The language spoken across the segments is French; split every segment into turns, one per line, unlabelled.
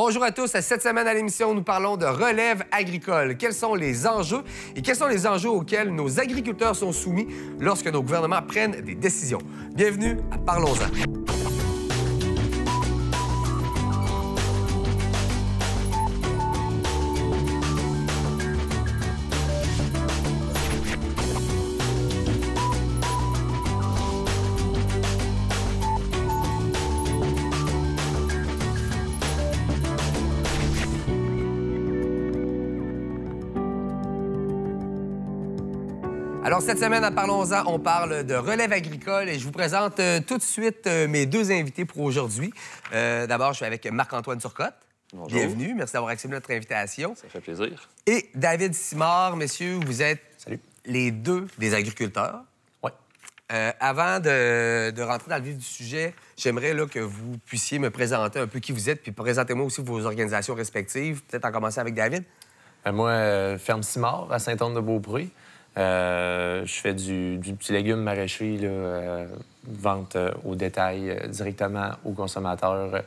Bonjour à tous. Cette semaine à l'émission, nous parlons de relève agricole. Quels sont les enjeux et quels sont les enjeux auxquels nos agriculteurs sont soumis lorsque nos gouvernements prennent des décisions? Bienvenue à Parlons-en. Alors, cette semaine, à Parlons-en, on parle de relève agricole et je vous présente tout de suite mes deux invités pour aujourd'hui. D'abord, je suis avec Marc-Antoine Turcotte.
Bonjour.
Bienvenue. Merci d'avoir accepté notre invitation.
Ça fait plaisir.
Et David Simard, messieurs, vous êtes
Salut.
les deux des agriculteurs.
Oui.
Avant de rentrer dans le vif du sujet, j'aimerais là, que vous puissiez me présenter un peu qui vous êtes, puis présentez-moi aussi vos organisations respectives. Peut-être en commençant avec David.
Moi, ferme Simard à Saint-Anne-de-Beaupré. Je fais du petit légume maraîcher, là, vente au détail directement aux consommateurs.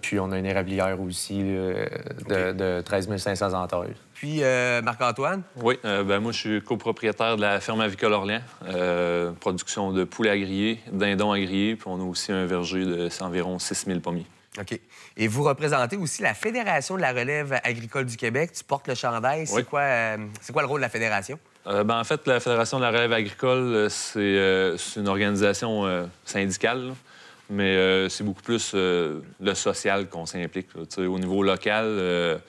Puis on a une érablière aussi là, de 13 500 entailles.
Puis Marc-Antoine.
Oui, moi, je suis copropriétaire de la ferme avicole Orléans. Production de poulets à griller, dindons à griller, puis on a aussi un verger de environ 6 000 pommiers.
OK. Et vous représentez aussi la Fédération de la relève agricole du Québec. Tu portes le chandail.
Oui.
C'est quoi le rôle de la Fédération?
En fait, la Fédération de la relève agricole, c'est une organisation syndicale, là. Mais c'est beaucoup plus le social qu'on s'implique. Au niveau local,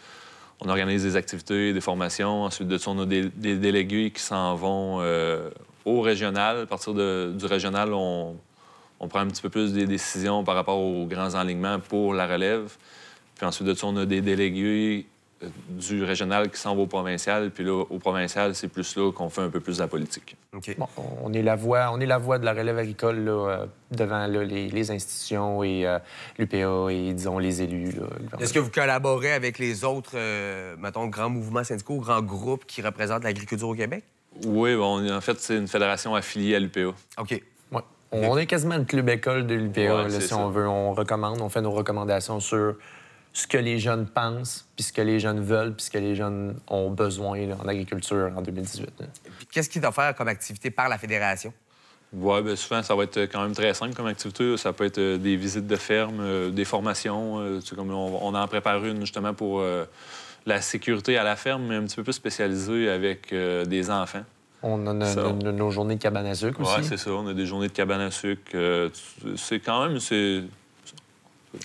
on organise des activités, des formations. Ensuite de ça, on a des délégués qui s'en vont au régional. À partir du régional, on prend un petit peu plus des décisions par rapport aux grands enlignements pour la relève. Puis ensuite de ça, on a des délégués du régional qui s'en va au provincial. Puis là, au provincial, c'est plus là qu'on fait un peu plus de la politique.
OK.
Bon, on est la voix de la relève agricole là, devant là, les institutions et l'UPA et, disons, les élus. Là,
Est-ce que vous collaborez avec les autres, mettons, grands mouvements syndicaux, grands groupes qui représentent l'agriculture au Québec?
Oui, en fait, c'est une fédération affiliée à l'UPA.
OK.
Ouais. On est quasiment le club école de l'UPA,
Ouais,
là,
c'est
si
ça.
on veut. On recommande, on fait nos recommandations sur ce que les jeunes pensent, puis ce que les jeunes veulent, puis ce que les jeunes ont besoin là, en agriculture en 2018. Là.
Puis qu'est-ce qu'ils doivent faire comme activité par la Fédération?
Oui, bien souvent, ça va être quand même très simple comme activité. Ça peut être des visites de ferme, des formations. Comme on en prépare une justement pour la sécurité à la ferme, mais un petit peu plus spécialisée avec des enfants.
On a nos journées de cabane à sucre aussi.
Oui, c'est ça. On a des journées de cabane à sucre. C'est quand même...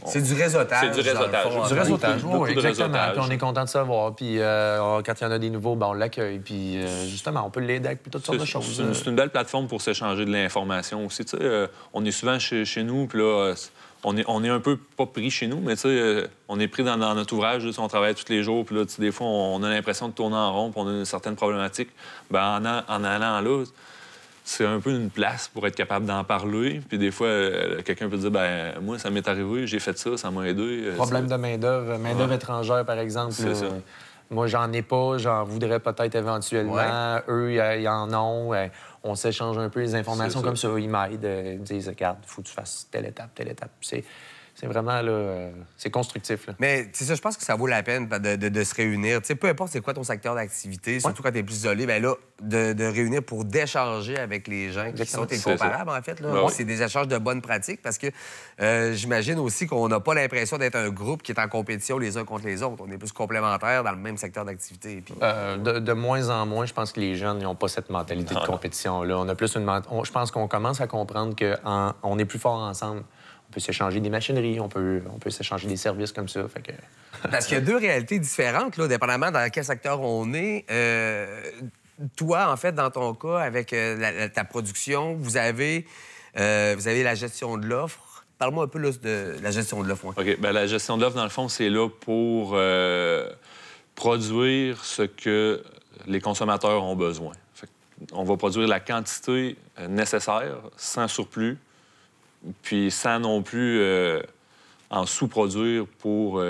C'est du réseautage.
C'est du réseautage.
dans le fond,
Du
hein.
réseautage,
Beaucoup
oui,
de
exactement.
réseautage.
Puis on est content de savoir. Puis quand il y en a des nouveaux, ben, on l'accueille. Puis justement, on peut l'aider avec toutes sortes de choses.
C'est une belle plateforme pour s'échanger de l'information aussi. On est souvent chez nous, puis là, on est un peu pas pris chez nous, mais on est pris dans notre ouvrage. Là, on travaille tous les jours, puis là, des fois, on a l'impression de tourner en rond, puis on a certaines problématiques. Ben, en allant là, c'est un peu une place pour être capable d'en parler. Puis des fois, quelqu'un peut dire, ben moi, ça m'est arrivé, j'ai fait ça m'a aidé.
Problème de main-d'œuvre étrangère, par exemple.
C'est
là,
ça.
Moi, j'en ai pas, j'en voudrais peut-être éventuellement.
Ouais.
Eux, ils en ont. On s'échange un peu les informations
C'est ça.
comme ça. Ils m'aident, ils me disent, regarde, il faut que tu fasses telle étape, telle étape. C'est vraiment, là, c'est constructif. Là.
Mais c'est ça, je pense que ça vaut la peine de se réunir. Tu sais, peu importe c'est quoi ton secteur d'activité, surtout quand tu es plus isolé, bien là, de réunir pour d'échanger avec les gens qui sont tes
C'est
comparables, en fait. Là.
Ben oui.
C'est des échanges de bonnes pratiques parce que j'imagine aussi qu'on n'a pas l'impression d'être un groupe qui est en compétition les uns contre les autres. On est plus complémentaires dans le même secteur d'activité. Puis...
De moins en moins, je pense que les jeunes n'ont pas cette mentalité de compétition-là. On a plus je pense qu'on commence à comprendre qu'on est plus fort ensemble. On peut s'échanger des machineries, on peut s'échanger des services comme ça. Fait que...
Parce qu'il y a deux réalités différentes, là, dépendamment dans quel secteur on est. Toi, en fait, dans ton cas, avec ta production, vous avez la gestion de l'offre. Parle-moi un peu là, de la gestion de l'offre. Ouais.
OK. Bien, la gestion de l'offre, dans le fond, c'est là pour produire ce que les consommateurs ont besoin. On va produire la quantité nécessaire, sans surplus, puis sans non plus en sous-produire pour,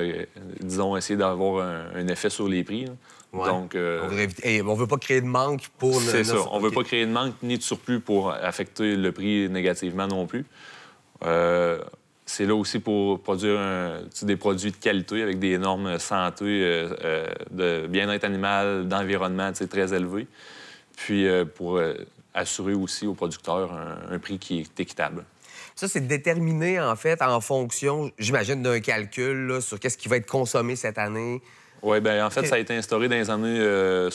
disons, essayer d'avoir un effet sur les prix. Là.
Ouais.
Donc,
on veut pas créer de manque pour...
c'est ça. On veut pas créer de manque ni de surplus pour affecter le prix négativement non plus. c'est là aussi pour produire des produits de qualité avec des normes santé, de bien-être animal, d'environnement très élevées. Puis pour assurer aussi aux producteurs un prix qui est équitable.
Ça, c'est déterminé, en fait, en fonction, j'imagine, d'un calcul là, sur qu'est-ce qui va être consommé cette année.
Oui, bien, en fait, ça a été instauré dans les années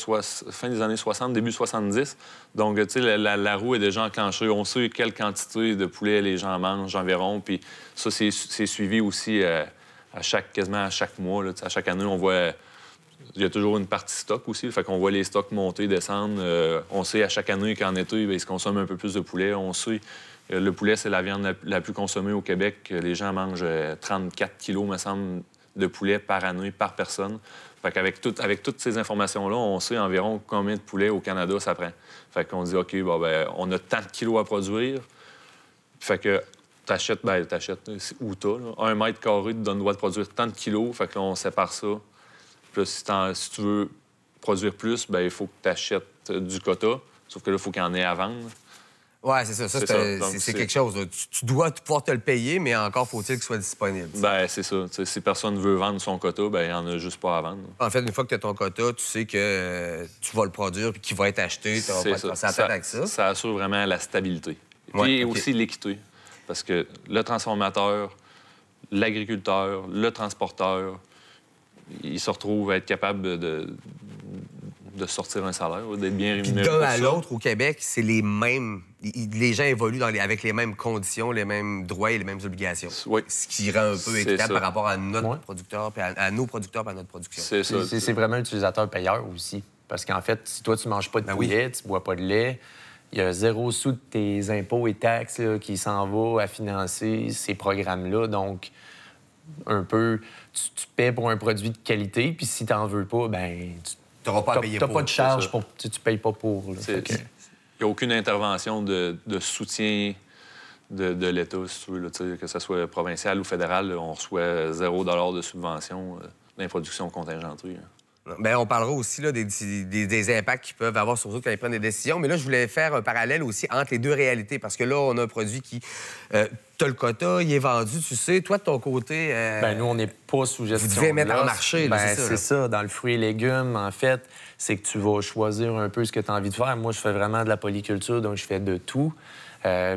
fin des années 60, début 70. Donc, tu sais, la roue est déjà enclenchée. On sait quelle quantité de poulet les gens mangent environ. Puis ça, c'est suivi aussi quasiment à chaque mois. Là. À chaque année, on voit... Il y a toujours une partie stock aussi. Fait qu'on voit les stocks monter, descendre. On sait à chaque année qu'en été, bien, il se consomme un peu plus de poulet. On sait... le poulet, c'est la viande la plus consommée au Québec. Les gens mangent 34 kilos, me semble, de poulet par année, par personne. Fait qu'avec avec toutes ces informations-là, on sait environ combien de poulet au Canada ça prend. Fait qu'on dit, OK, bon, ben, on a tant de kilos à produire. Fait que t'achètes, où t'as, là. 1 mètre carré te donne le droit de produire tant de kilos. Fait que là, on sépare ça. Puis là, si tu veux produire plus, ben il faut que tu achètes du quota. Sauf que là, il faut qu'il y en ait à vendre.
Oui, c'est ça. C'est quelque chose. Tu dois pouvoir te le payer, mais encore faut-il qu'il soit disponible.
Bien, c'est ça. T'sais, si personne veut vendre son quota, ben il n'y en a juste pas à vendre.
En fait, une fois que tu as ton quota, tu sais que tu vas le produire et qu'il va être acheté. Tu vas pas te passer la tête avec ça.
Ça assure vraiment la stabilité. Puis aussi l'équité. Parce que le transformateur, l'agriculteur, le transporteur, il se retrouve à être capable de sortir un salaire, d'être bien rémunéré.
Puis d'un à l'autre, au Québec, c'est les mêmes... Les gens évoluent avec les mêmes conditions, les mêmes droits et les mêmes obligations.
Oui.
Ce qui rend un peu équitable par rapport à notre producteur, puis à nos producteurs, puis à notre production.
C'est ça. C'est vraiment utilisateur-payeur aussi. Parce qu'en fait, si toi, tu manges pas de poulet, tu bois pas de lait, il y a 0 sous de tes impôts et taxes là, qui s'en va à financer ces programmes-là. Donc, un peu, tu paies pour un produit de qualité, puis si tu n'en veux pas, ben
tu n'auras pas à payer pour.
Tu n'as pas de charge, tu ne payes pas pour.
Il n'y a aucune intervention de soutien de l'État, si tu veux, que ce soit provincial ou fédéral. Là, on reçoit 0 $ de subvention d'introduction contingentée.
Bien, on parlera aussi là, des impacts qu'ils peuvent avoir, surtout quand ils prennent des décisions. Mais là, je voulais faire un parallèle aussi entre les deux réalités. Parce que là, on a un produit qui... t'as le quota, il est vendu, tu sais. Toi, de ton côté...
Bien, nous, on n'est pas sous gestion.
Vous devez mettre en marché, là,
c'est ça. Dans le fruit et légumes, en fait, c'est que tu vas choisir un peu ce que tu as envie de faire. Moi, je fais vraiment de la polyculture, donc je fais de tout.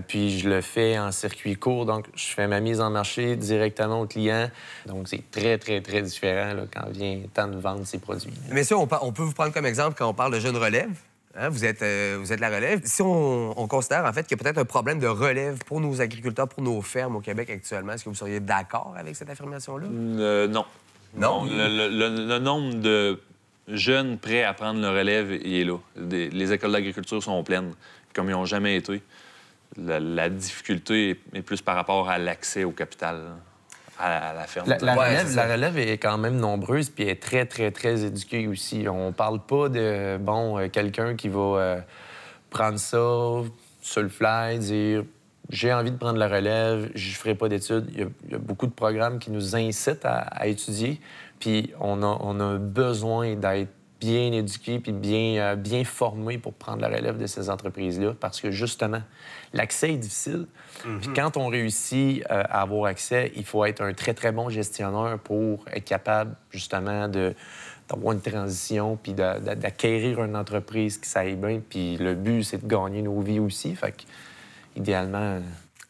Puis je le fais en circuit court, donc je fais ma mise en marché directement au client. Donc c'est très, très, très différent là, quand vient le temps de vendre ces produits.
Mais ça, on peut vous prendre comme exemple quand on parle de jeune relève. Hein? Vous êtes la relève. Si on considère en fait qu'il y a peut-être un problème de relève pour nos agriculteurs, pour nos fermes au Québec actuellement, est-ce que vous seriez d'accord avec cette affirmation-là?
Non.
Non?
Le nombre de jeunes prêts à prendre le relève, il est là. Les écoles d'agriculture sont pleines, comme ils n'ont jamais été. La difficulté est plus par rapport à l'accès au capital, à la ferme.
La relève est quand même nombreuse puis est très, très, très éduquée aussi. On parle pas de, quelqu'un qui va prendre ça sur le fly, dire « j'ai envie de prendre la relève, je ferai pas d'études ». Il y a beaucoup de programmes qui nous incitent à étudier, puis on a besoin d'être bien éduqué puis bien formé pour prendre la relève de ces entreprises-là parce que, justement, l'accès est difficile. Puis quand on réussit à avoir accès, il faut être un très, très bon gestionnaire pour être capable, justement, d'avoir une transition puis d'acquérir une entreprise qui s'aille bien. Puis le but, c'est de gagner nos vies aussi. Fait que, idéalement...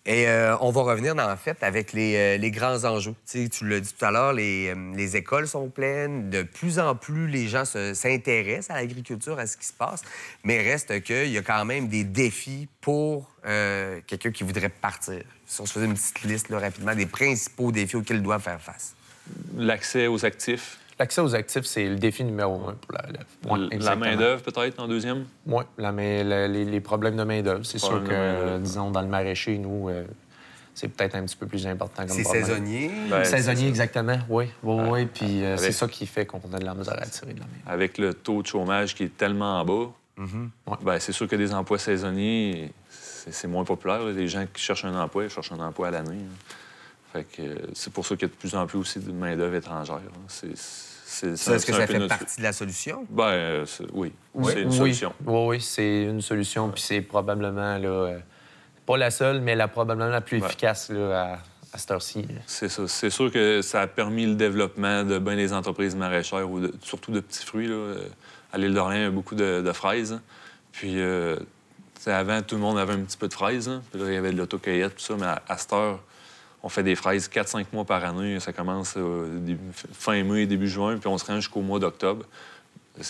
Et on va revenir, en fait, avec les grands enjeux. Tu l'as dit tout à l'heure, les écoles sont pleines. De plus en plus, les gens s'intéressent à l'agriculture, à ce qui se passe. Mais reste qu'il y a quand même des défis pour quelqu'un qui voudrait partir. Si on se faisait une petite liste là, rapidement des principaux défis auxquels ils doivent faire face.
L'accès aux actifs.
L'accès aux actifs, c'est le défi numéro 1 pour la relève. Ouais,
la main-d'œuvre, peut-être, en deuxième?
Oui, les problèmes de main-d'œuvre. C'est sûr que, disons, dans le maraîcher, nous, c'est peut-être un petit peu plus important comme problème.
C'est saisonnier?
Saisonnier, exactement, oui. Oui. Puis c'est ça qui fait qu'on a de la misère à attirer de la main.
Avec le taux de chômage qui est tellement en bas, c'est sûr que des emplois saisonniers, c'est moins populaire. Les gens qui cherchent un emploi, ils cherchent un emploi à l'année. Fait que c'est pour ça qu'il y a de plus en plus aussi de main-d'œuvre étrangère.
Est-ce que ça fait partie de la solution?
Bien, oui. C'est une solution.
Oui, c'est une solution. Puis c'est probablement, là, pas la seule, mais probablement la plus efficace là, à cette heure-ci.
C'est ça. C'est sûr que ça a permis le développement de bien des entreprises maraîchères, ou surtout de petits fruits. Là. À l'île d'Orléans, il y a beaucoup de fraises. Puis, avant, tout le monde avait un petit peu de fraises. Hein. Puis là, il y avait de l'autocueillette, tout ça. Mais à cette heure, on fait des fraises 4-5 mois par année. Ça commence fin mai, début juin, puis on se rend jusqu'au mois d'octobre.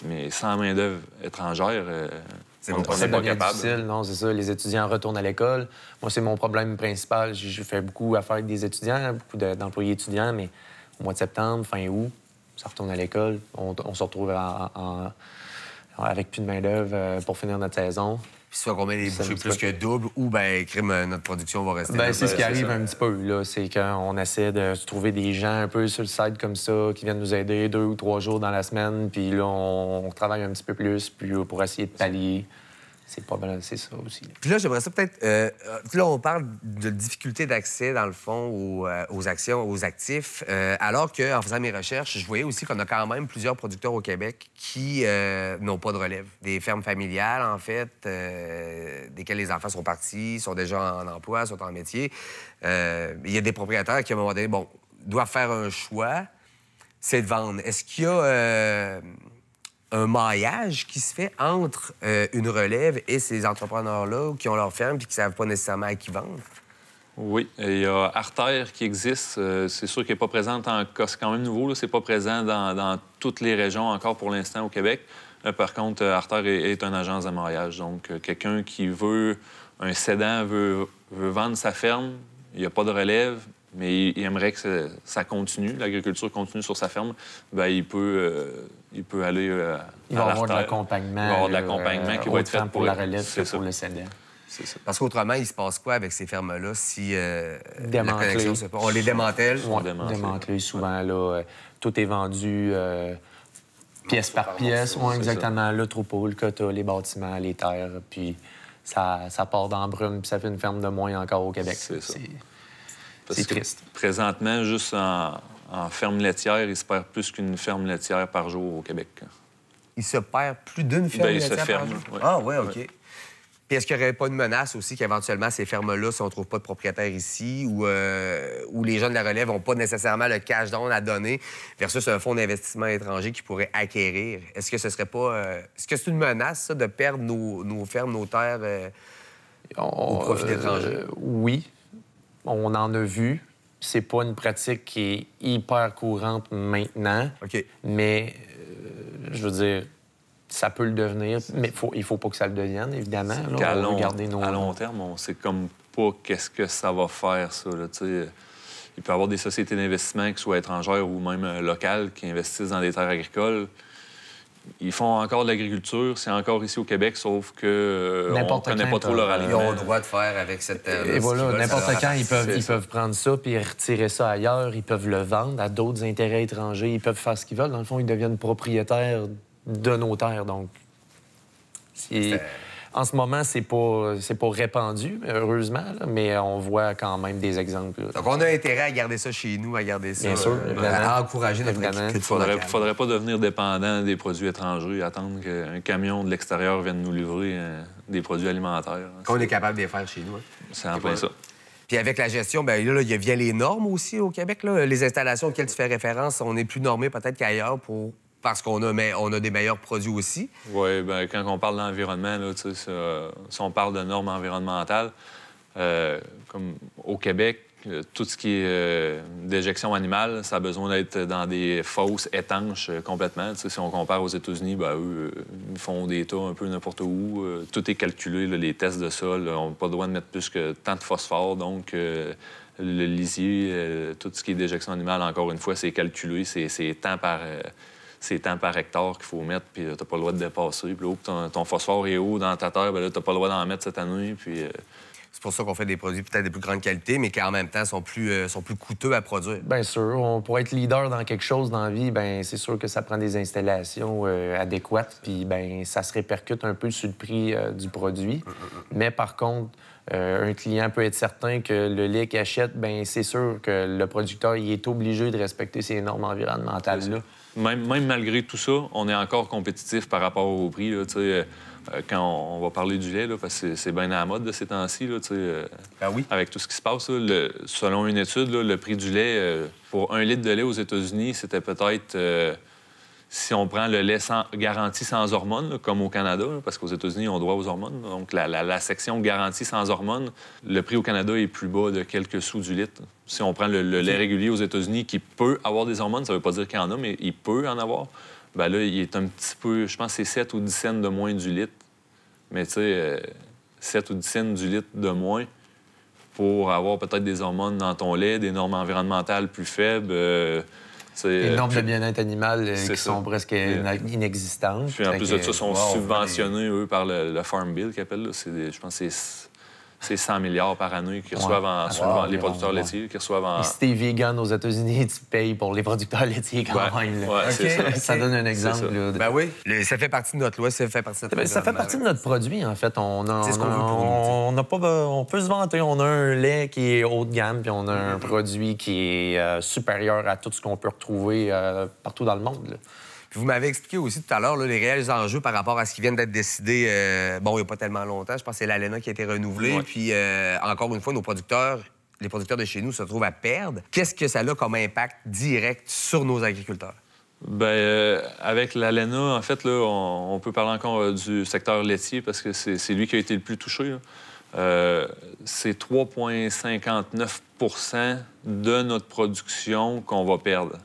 Mais sans main-d'œuvre étrangère, on n'est pas capable.
Difficile, non, c'est ça. Les étudiants retournent à l'école. Moi, c'est mon problème principal. J'ai fait beaucoup affaire avec des étudiants, beaucoup d'employés étudiants, mais au mois de septembre, fin août, ça retourne à l'école. On se retrouve avec plus de main-d'œuvre pour finir notre saison.
Puis soit qu'on met les bouchées plus que double, ou bien, notre production va rester.
C'est ce qui arrive un petit peu, là. C'est qu'on essaie de se trouver des gens un peu sur le site comme ça, qui viennent nous aider 2 ou 3 jours dans la semaine, puis là, on travaille un petit peu plus puis, pour essayer de pallier. C'est pas mal, c'est ça aussi.
Puis là, j'aimerais ça peut-être... là, on parle de difficulté d'accès, dans le fond, aux actions, aux actifs, alors qu'en faisant mes recherches, je voyais aussi qu'on a quand même plusieurs producteurs au Québec qui n'ont pas de relève. Des fermes familiales, en fait, desquelles les enfants sont partis, sont déjà en emploi, sont en métier. Il y a des propriétaires qui, à un moment donné, doivent faire un choix, c'est de vendre. Est-ce qu'il y a... un maillage qui se fait entre une relève et ces entrepreneurs-là qui ont leur ferme et qui ne savent pas nécessairement à qui vendre?
Oui. Il y a Artère qui existe. C'est sûr qu'il n'est pas présent c'est quand même nouveau. C'est pas présent dans toutes les régions encore pour l'instant au Québec. Par contre, Artère est une agence de maillage. Donc, quelqu'un qui veut un cédant, veut vendre sa ferme, il n'y a pas de relève, mais il aimerait que ça continue, l'agriculture continue sur sa ferme, bien, il peut aller
il va avoir de l'accompagnement.
Il va avoir de l'accompagnement qui va être fait
pour la relève que pour le cédant.
C'est ça. Parce qu'autrement, il se passe quoi avec ces fermes-là si
la
connexion se fait? On les démantèle?
On démantèle souvent. Là, tout est vendu pièce par pièce. Oui, exactement. Le troupeau, le quota, les bâtiments, les terres. Puis ça part dans la brume, puis ça fait une ferme de moins encore au Québec.
C'est ça.
C'est triste.
Présentement, juste en ferme laitière, il se perd plus qu'une ferme laitière par jour au Québec.
Il se perd plus d'une ferme laitière par jour?
Ouais.
Ah, oui, OK. Puis est-ce qu'il n'y aurait pas une menace aussi qu'éventuellement, ces fermes-là, si on ne trouve pas de propriétaire ici, ou les gens de la relève n'ont pas nécessairement le cash down à donner, versus un fonds d'investissement étranger qui pourrait acquérir? Est-ce que ce serait pas... Est-ce que c'est une menace, ça, de perdre nos fermes, nos terres au profit d'étrangers?
Oui. On en a vu. C'est pas une pratique qui est hyper courante maintenant.
OK.
Mais, je veux dire, ça peut le devenir. Mais il faut pas que ça le devienne, évidemment. Là,
à long terme, on sait comme pas qu'est-ce que ça va faire, ça. Là, il peut y avoir des sociétés d'investissement qui soient étrangères ou même locales qui investissent dans des terres agricoles. Ils font encore de l'agriculture, c'est encore ici au Québec, sauf que on ne connaît pas trop leur aliment.
Ils ont le droit de faire avec cette terre.
Et voilà, n'importe quand, ils peuvent prendre ça puis retirer ça ailleurs. Ils peuvent le vendre à d'autres intérêts étrangers. Ils peuvent faire ce qu'ils veulent. Dans le fond, ils deviennent propriétaires de nos terres. Donc, en ce moment, c'est pas répandu, heureusement, là, mais on voit quand même des exemples. Là.
Donc, on a intérêt à garder ça chez nous, à garder ça,
bien sûr,
à encourager notre agriculture locale.
Il ne faudrait pas devenir dépendant des produits étrangers, attendre qu'un camion de l'extérieur vienne nous livrer des produits alimentaires.
Qu'on est capable de les faire chez nous. Hein.
C'est en plein ça.
Puis avec la gestion, bien là, il vient les normes aussi au Québec. Là. Les installations auxquelles tu fais référence, on est plus normé peut-être qu'ailleurs parce qu'on a des meilleurs produits aussi.
Oui, bien, quand on parle d'environnement, là, si on parle de normes environnementales, comme au Québec, tout ce qui est déjection animale, ça a besoin d'être dans des fosses étanches complètement. Si on compare aux États-Unis, ben, eux, ils font des tas un peu n'importe où. Tout est calculé, là, les tests de sol. On n'a pas le droit de mettre plus que tant de phosphore. Donc, le lisier, tout ce qui est déjection animale, encore une fois, c'est calculé. C'est temps par hectare qu'il faut mettre, puis t'as pas le droit de dépasser. Puis là, ton phosphore est haut dans ta terre, bien là, t'as pas le droit d'en mettre cette année, puis...
C'est pour ça qu'on fait des produits peut-être de plus grande qualité, mais qui en même temps sont plus coûteux à produire.
Bien sûr. Pour être leader dans quelque chose dans la vie, bien, c'est sûr que ça prend des installations adéquates, puis bien, ça se répercute un peu sur le prix du produit. Mais par contre, Un client peut être certain que le lait qu'il achète, bien, c'est sûr que le producteur il est obligé de respecter ces normes environnementales-là.
Même malgré tout ça, on est encore compétitif par rapport au prix. Là, quand on va parler du lait, là, parce que c'est bien à la mode de ces temps-ci, là,
oui.
avec tout ce qui se passe. Là, selon une étude, là, le prix du lait, pour 1 litre de lait aux États-Unis, c'était peut-être... si on prend le lait garanti sans hormones, là, comme au Canada, là, parce qu'aux États-Unis, on droit aux hormones. Donc, la section garantie sans hormones, le prix au Canada est plus bas de quelques sous du litre. Si on prend le lait régulier aux États-Unis, qui peut avoir des hormones, ça ne veut pas dire qu'il y en a, mais il peut en avoir, bien là, il est un petit peu, je pense que c'est 7 ou 10 cents de moins du litre. Mais tu sais, 7 ou 10 cents du litre de moins pour avoir peut-être des hormones dans ton lait, des normes environnementales plus faibles...
les normes de bien-être animal qui sont presque inexistantes.
Puis en plus de ça, sont subventionnés, eux, par le Farm Bill qu'ils appellent. Je pense que c'est 100 milliards par année qu'ils reçoivent les producteurs laitiers. Qui reçoivent en...
Et si t'es vegan aux États-Unis, tu payes pour les producteurs laitiers quand même. Ça donne un exemple. Là,
Ben oui. Ça fait partie de notre loi, ça fait partie de notre
ça fait partie de notre produit, en fait.
C'est ce qu'on veut pour nous.
On peut se vanter. On a un lait qui est haut de gamme, puis on a un produit qui est supérieur à tout ce qu'on peut retrouver partout dans le monde. Là.
Puis vous m'avez expliqué aussi tout à l'heure les réels enjeux par rapport à ce qui vient d'être décidé, il n'y a pas tellement longtemps. Je pense que c'est l'ALENA qui a été renouvelée. Puis, encore une fois, les producteurs de chez nous se trouvent à perdre. Qu'est-ce que ça a comme impact direct sur nos agriculteurs?
Bien, avec l'ALENA, en fait, là, on peut parler encore du secteur laitier parce que c'est lui qui a été le plus touché. C'est 3,59 de notre production qu'on va perdre.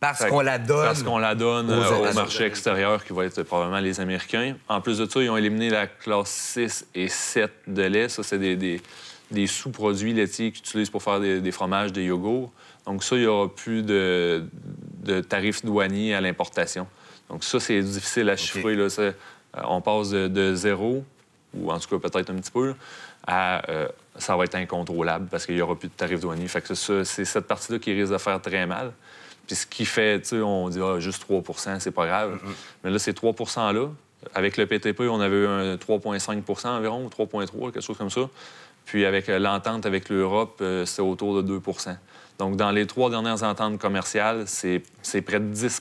Parce qu'on la donne.
Parce qu'on la donne au marché extérieur, qui va être probablement les Américains. En plus de ça, ils ont éliminé la classe 6 et 7 de lait. Ça, c'est des sous-produits laitiers qu'ils utilisent pour faire des fromages, des yogourts. Donc ça, il n'y aura plus de tarifs douaniers à l'importation. Donc ça, c'est difficile à chiffrer. Là. On passe de zéro, ou en tout cas peut-être un petit peu, à ça va être incontrôlable parce qu'il n'y aura plus de tarifs douaniers. Fait que c'est cette partie-là qui risque de faire très mal. Puis ce qui fait, tu sais, on dit juste 3 c'est pas grave. Mais là, ces 3 %-là, avec le PTP, on avait eu un 3,5 environ, ou 3,3 quelque chose comme ça. Puis avec l'entente avec l'Europe, c'était autour de 2 Donc, dans les 3 dernières ententes commerciales, c'est près de 10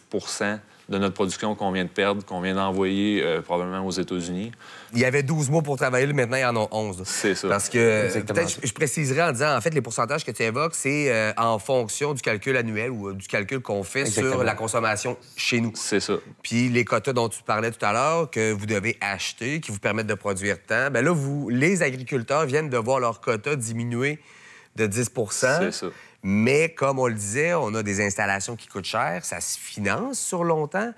de notre production qu'on vient de perdre, qu'on vient d'envoyer probablement aux États-Unis.
Il y avait 12 mois pour travailler, maintenant, il y en a 11.
C'est ça.
Parce que, peut-être, je préciserai en disant, en fait, les pourcentages que tu évoques, c'est en fonction du calcul annuel ou du calcul qu'on fait sur la consommation chez nous.
C'est ça.
Puis les quotas dont tu parlais tout à l'heure, que vous devez acheter, qui vous permettent de produire tant, bien là, les agriculteurs viennent de voir leur quota diminuer de 10
C'est ça.
Mais comme on le disait, on a des installations qui coûtent cher, ça se finance sur longtemps.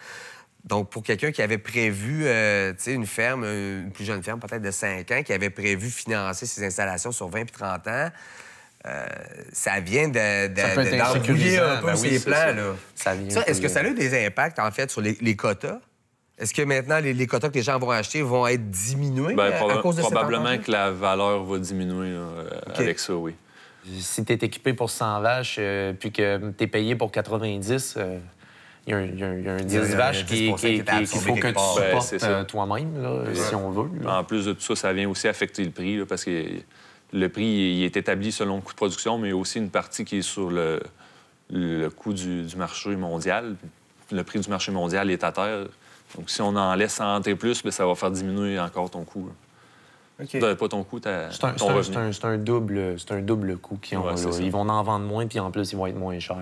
Donc, pour quelqu'un qui avait prévu, une ferme, une plus jeune ferme, peut-être de 5 ans, qui avait prévu financer ses installations sur 20 puis 30 ans, ça vient d'embrouiller un peu ses plans. Là. Est-ce que ça a eu des impacts, en fait, sur les quotas? Est-ce que maintenant, les quotas que les gens vont acheter vont être diminués à cause de cette
probablement que la valeur va diminuer avec ça, oui.
Si tu es équipé pour 100 vaches puis que tu es payé pour 90, il y a un 10 vaches qu'il faut que tu supportes toi-même, si on veut. Là.
En plus de tout ça, ça vient aussi affecter le prix, là, parce que le prix il est établi selon le coût de production, mais il y a aussi une partie qui est sur le coût du marché mondial. Le prix du marché mondial est à terre. Donc, si on en laisse entrer plus, bien, ça va faire diminuer encore ton coût. Pas ton coût, ton revenu.
C'est un double coût qu'ils ont. Là. Ils vont en vendre moins, puis en plus, ils vont être moins chers.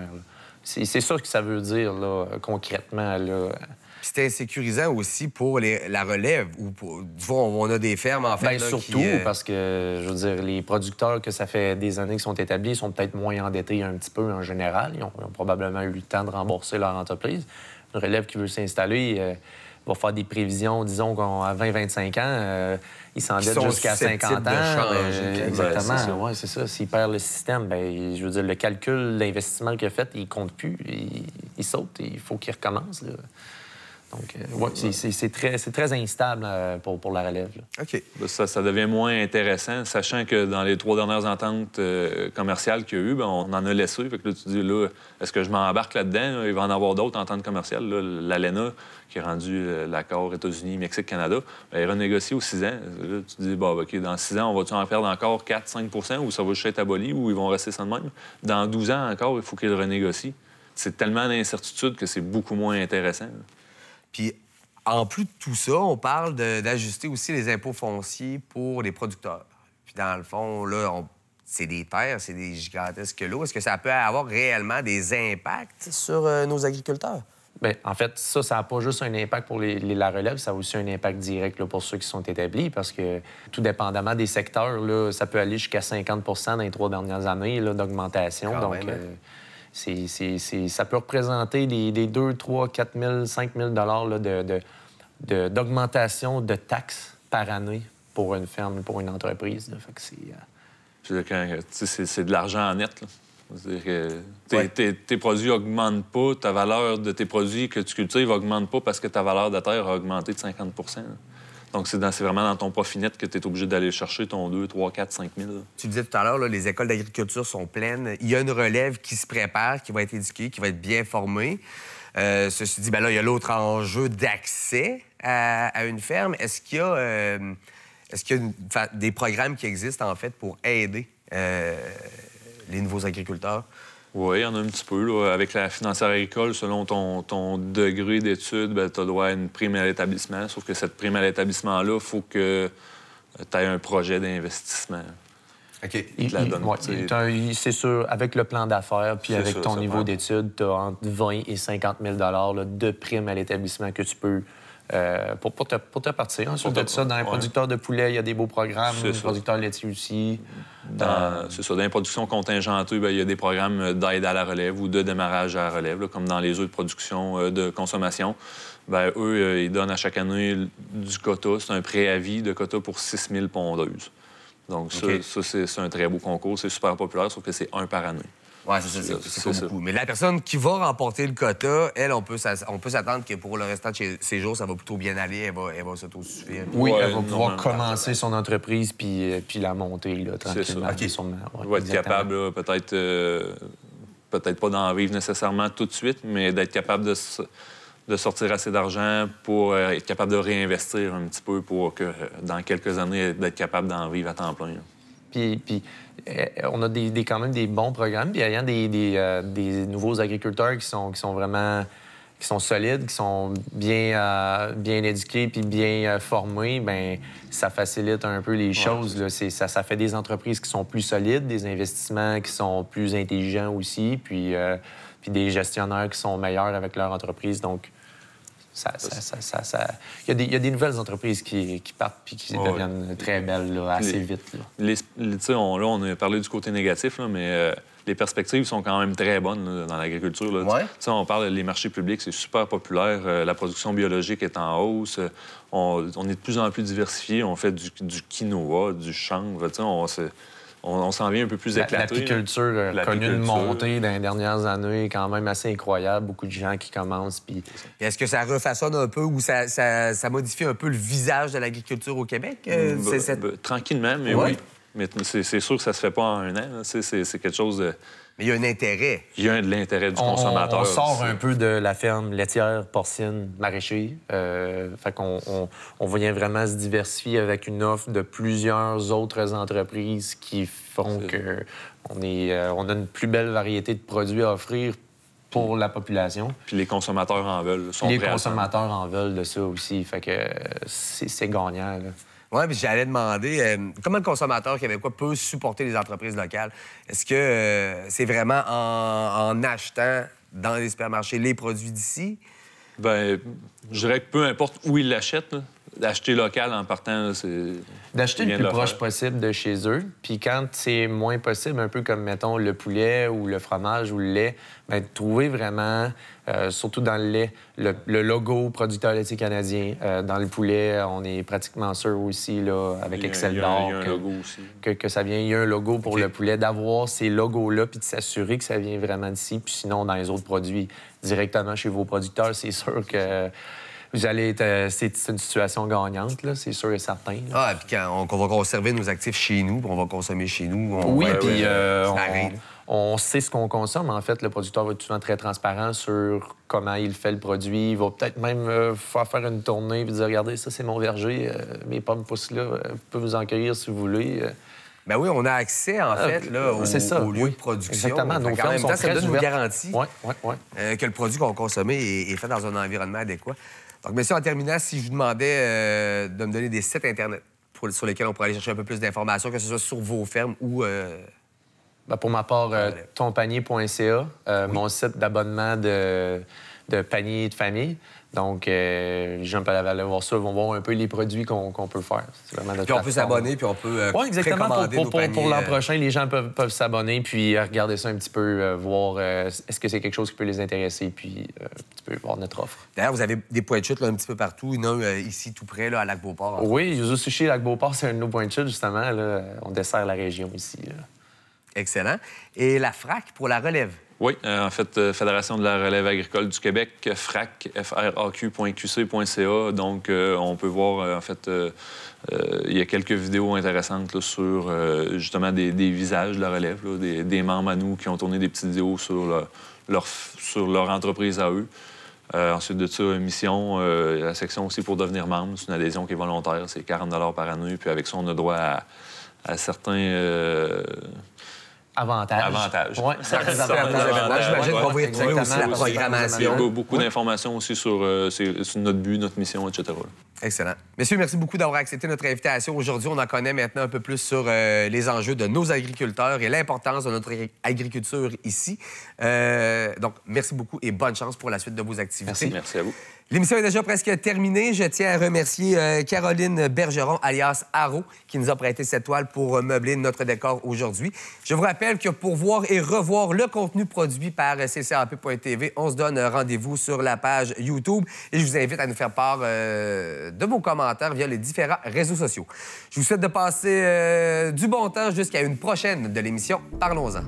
C'est ça que ça veut dire, là, concrètement. Là.
C'est insécurisant aussi pour la relève, ou on a des fermes, en fait.
Bien, surtout parce que, je veux dire, les producteurs que ça fait des années qu'ils sont établis, ils sont peut-être moins endettés un petit peu en général. Ils ont probablement eu le temps de rembourser leur entreprise. Une relève qui veut s'installer va faire des prévisions, disons, qu'à 20-25 ans, ils s'endettent jusqu'à 50 ans. Exactement. C'est ça. S'il perd le système, bien, je veux dire, le calcul, l'investissement qu'il a fait, il compte plus. Il saute. Il faut qu'il recommence. Là. Donc, ouais, c'est très instable pour la relève. Là.
OK.
Ça devient moins intéressant, sachant que dans les 3 dernières ententes commerciales qu'il y a eu, on en a laissé. Fait que là, tu dis, là, est-ce que je m'embarque là-dedans? Là? Il va en avoir d'autres ententes commerciales. L'ALENA, qui est rendu l'accord États-Unis, Mexique, Canada, elle renégocie aux 6 ans. Là, tu dis, bon, OK, dans 6 ans, on va-tu en perdre encore 4-5 ou ça va juste être aboli ou ils vont rester sans de même? Dans 12 ans encore, il faut qu'ils renégocient. C'est tellement d'incertitude que c'est beaucoup moins intéressant.
Puis, en plus de tout ça, on parle d'ajuster aussi les impôts fonciers pour les producteurs. Puis, dans le fond, là, c'est des terres, c'est des gigantesques lots. Est-ce que ça peut avoir réellement des impacts sur nos agriculteurs?
Bien, en fait, ça n'a pas juste un impact pour la relève, ça a aussi un impact direct là, pour ceux qui sont établis, parce que tout dépendamment des secteurs, là, ça peut aller jusqu'à 50 dans les 3 dernières années d'augmentation.
Quand
Donc,
même, hein?
ça peut représenter des 2, 3, 4 000, 5 000 d'augmentation de taxes par année pour une ferme, pour une entreprise. Là. Fait que
c'est de l'argent en net. Là. C'est-à-dire que tes produits n'augmentent pas, ta valeur de tes produits que tu cultives n'augmente pas parce que ta valeur de terre a augmenté de 50 là. Donc, c'est vraiment dans ton profit net que tu es obligé d'aller chercher ton 2, 3, 4, 5 000. Là.
Tu disais tout à l'heure, les écoles d'agriculture sont pleines. Il y a une relève qui se prépare, qui va être éduquée, qui va être bien formée. Ceci dit, là, il y a l'autre enjeu d'accès à une ferme. Est-ce qu'il y a, des programmes qui existent, en fait, pour aider les nouveaux agriculteurs?
Oui, il y en a un petit peu. Là. Avec la financière agricole, selon ton degré d'études, tu as droit à une prime à l'établissement. Sauf que cette prime à l'établissement-là, il faut que tu aies un projet d'investissement.
OK.
C'est sûr, avec le plan d'affaires puis avec ton niveau d'études, tu as entre 20 et 50 000 là, de prime à l'établissement que tu peux... pour te partir. Ensuite de ça, dans les producteurs de poulet, il y a des beaux programmes. Les producteurs laitiers aussi.
C'est ça. Dans les productions contingentées, il y a des programmes d'aide à la relève ou de démarrage à la relève, là, comme dans les œufs de production de consommation. Eux, ils donnent à chaque année du quota. C'est un préavis de quota pour 6 000 pondeuses. Donc, ça c'est un très beau concours. C'est super populaire, sauf que c'est un par année.
Oui, c'est pas beaucoup. Mais la personne qui va remporter le quota, elle, on peut s'attendre que pour le restant de ses jours, ça va plutôt bien aller. Elle va s'autosuffire.
Oui, elle va pouvoir commencer son entreprise puis la monter là, tranquillement.
Okay.
Elle va être capable, peut-être pas d'en vivre nécessairement tout de suite, mais d'être capable de sortir assez d'argent pour être capable de réinvestir un petit peu pour que dans quelques années, d'être capable d'en vivre à temps plein. Là.
Puis on a quand même des bons programmes. Puis il y a des nouveaux agriculteurs qui sont vraiment qui sont solides, qui sont bien éduqués puis bien formés. Bien, ça facilite un peu les choses. Là. Ça fait des entreprises qui sont plus solides, des investissements qui sont plus intelligents aussi, puis des gestionnaires qui sont meilleurs avec leur entreprise. Donc, il y a des nouvelles entreprises qui partent puis qui deviennent très belles là, assez vite. Là.
On a parlé du côté négatif, là, mais les perspectives sont quand même très bonnes là, dans l'agriculture.
Ouais.
On parle des marchés publics, c'est super populaire. La production biologique est en hausse. On est de plus en plus diversifié. On fait du quinoa, du chanvre. On s'en vient un peu plus éclaté.
L'apiculture a connu une montée dans les dernières années quand même assez incroyable. Beaucoup de gens qui commencent. Puis...
Est-ce que ça refaçonne un peu ou ça modifie un peu le visage de l'agriculture au Québec?
Tranquillement, mais oui. Mais c'est sûr que ça se fait pas en un an. C'est quelque chose de...
Mais il y a un intérêt.
Il y a de l'intérêt du consommateur.
On sort un peu de la ferme laitière, porcine, maraîcher. Fait qu'on vient vraiment se diversifier avec une offre de plusieurs autres entreprises qui font qu'on a une plus belle variété de produits à offrir pour la population.
Puis les consommateurs en veulent.
Les consommateurs en veulent de ça aussi. Fait que c'est gagnant, là.
Oui, puis j'allais demander comment le consommateur québécois peut supporter les entreprises locales. Est-ce que c'est vraiment en achetant dans les supermarchés les produits d'ici?
Bien, je dirais que peu importe où ils l'achètent, d'acheter local en partant, c'est...
D'acheter le plus proche possible de chez eux. Puis quand c'est moins possible, un peu comme, mettons, le poulet ou le fromage ou le lait, bien, de trouver vraiment, surtout dans le lait, le logo producteur laitier canadien. Dans le poulet, on est pratiquement sûr aussi, là, avec Excel d'or, que ça vient. Il y a un logo pour le poulet, d'avoir ces logos-là puis de s'assurer que ça vient vraiment d'ici. Puis sinon, dans les autres produits, directement chez vos producteurs, c'est sûr que... Vous allez être... c'est une situation gagnante, là, c'est sûr et certain. Là.
Ah, puis quand on va conserver nos actifs chez nous, puis on va consommer chez nous.
Oui, puis
pareil,
on sait ce qu'on consomme. En fait, le producteur va être souvent très transparent sur comment il fait le produit. Il va peut-être même faire une tournée et dire, regardez, ça, c'est mon verger, mes pommes poussent là, vous pouvez vous en cueillir si vous voulez.
Ben oui, on a accès, en fait, là, au lieu de production.
Exactement. Nos fermes sont
ça donne une garantie
que
le produit qu'on consomme est fait dans un environnement adéquat. Donc, messieurs, en terminant, si je vous demandais de me donner des sites Internet sur lesquels on pourrait aller chercher un peu plus d'informations, que ce soit sur vos fermes ou...
Ben, pour ma part, tonpanier.ca, mon site d'abonnement de panier de famille. Donc, les gens peuvent aller voir ça, ils vont voir un peu les produits qu'on peut faire. C'est vraiment notre
puis on peut s'abonner, puis on peut
exactement.
précommander nos paniers.
Pour l'an prochain, les gens peuvent s'abonner, puis regarder ça un petit peu, voir est-ce que c'est quelque chose qui peut les intéresser, puis un petit peu voir notre offre.
D'ailleurs, vous avez des points de chute là, un petit peu partout. Il y en a ici, tout près, là, à Lac-Beauport.
Oui, Yuzu Sushi, Lac-Beauport, c'est un de nos points de chute, justement. Là. On dessert la région ici. Là.
Excellent. Et la FRAC pour la relève?
Oui, en fait, Fédération de la relève agricole du Québec, FRAC, fraq.qc.ca. Donc, on peut voir, en fait, il y a quelques vidéos intéressantes là, sur, justement, des visages de la relève, là, des membres à nous qui ont tourné des petites vidéos sur leur entreprise à eux. Ensuite de ça, mission, la section aussi pour devenir membre. C'est une adhésion qui est volontaire, c'est 40 $ par année. Puis avec ça, on a droit à certains... Avantages.
Oui,
j'imagine qu'on va y retrouver aussi la programmation.
Il y a beaucoup d'informations aussi sur notre but, notre mission, etc.
Excellent. Messieurs, merci beaucoup d'avoir accepté notre invitation. Aujourd'hui, on en connaît maintenant un peu plus sur les enjeux de nos agriculteurs et l'importance de notre agriculture ici. Donc, merci beaucoup et bonne chance pour la suite de vos activités.
Merci à vous.
L'émission est déjà presque terminée. Je tiens à remercier Caroline Bergeron, alias Haro, qui nous a prêté cette toile pour meubler notre décor aujourd'hui. Je vous rappelle que pour voir et revoir le contenu produit par ccap.tv, on se donne rendez-vous sur la page YouTube et je vous invite à nous faire part de vos commentaires via les différents réseaux sociaux. Je vous souhaite de passer du bon temps jusqu'à une prochaine de l'émission. Parlons-en.